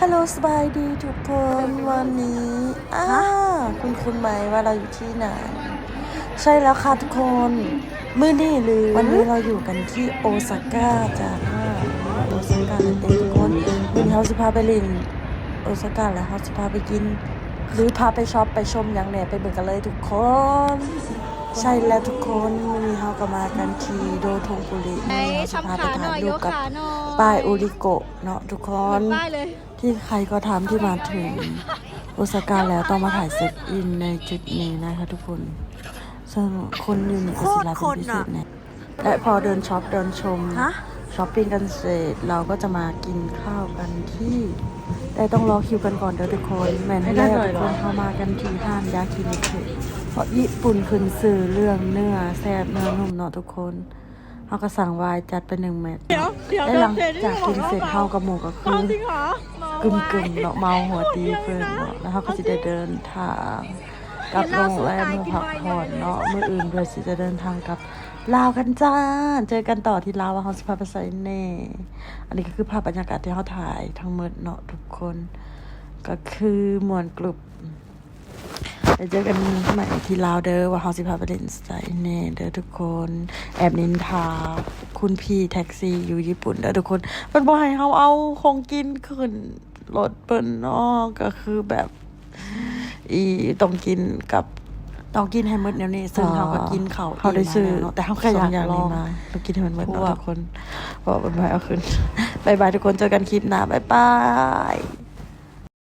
ฮัลโหลสบายดีทุกคนวันนี้คุณไหมว่าเราอยู่ที่ไหนใช่แล้วค่ะทุกคนมื้อนี้หรือวันนี้เราอยู่กันที่โอซาก้าจ้าโอซาก้านั่นเองทุกคนมื้อนี้เราสิพาไปเล่นโอซาก้าแล้วเราสิพาไปกินหรือพาไปช็อปไปชมอย่างแหน่ไปเบิ่งกันเลยทุกคนใช่แล้วทุกคนวันนี้เราก็มากันที่โดทงปุรินี่เราจะพาไปถ่ายรูปกับป้ายโอริโกะเนาะทุกคนที่ใครก็ทำที่มาถึงโอซาก้าแล้วต้องมาถ่ายเช็คอินในจุดนี้นะคะทุกคนซึ่งคนอยู่ในกสิลาเป็นพิเศษเนี่ยและพอเดินช็อปเดินชมช้อปปิ้งกันเสร็จเราก็จะมากินข้าวกันที่แต่ต้องรอคิวกันก่อนเด้อทุกคนแม่นให้แล้วทุกคนเข้ามากันที่ห้างยากินิคุเพราะญี่ปุ่นขึ้นสื่อเรื่องเนื้อแซ่บเนื้อนุ่มเนาะทุกคนเขาก็สั่งไวน์จัดไป1 เม็ดและหลังจากกินเสร็จเขากับหมูก็คือกึ่มเนาะเมาหัวตีเฟินเนาะแล้วเขาก็จะได้เดินทางกลับโรงแรมมาพักผ่อนเนาะมื้ออื่นด้วยสิจะเดินทางกลับลาวกันจ้าเจอกันต่อที่ลาวว่าเขาสิพาไปไสแน่อันนี้ก็คือภาพบรรยากาศที่เขาถ่ายทั้งหมดเนาะทุกคนก็คือมวนกลุ่มไปเจอกันใหม่ที่ลาวเด้อว่าเขาสิพาไปเล่นไสแน่เด้อทุกคนแอบนินทาคุณพี่แท็กซี่อยู่ญี่ปุ่นเด้อทุกคนเพิ่นบ่ให้เฮาเอาของกินขึ้นรถเพิ่นเนาะก็คือแบบต้องกินให้หมดแนวนี้ซึ่งเขาก็กินเขาได้ซื้อแต่เขาแค่อยากลองต้องกินให้มันหมดเนาะทุกคนบอกมันไม่เอาขึ้นบ๊ายบายทุกคนเจอกันคลิปหน้าบ๊ายบาย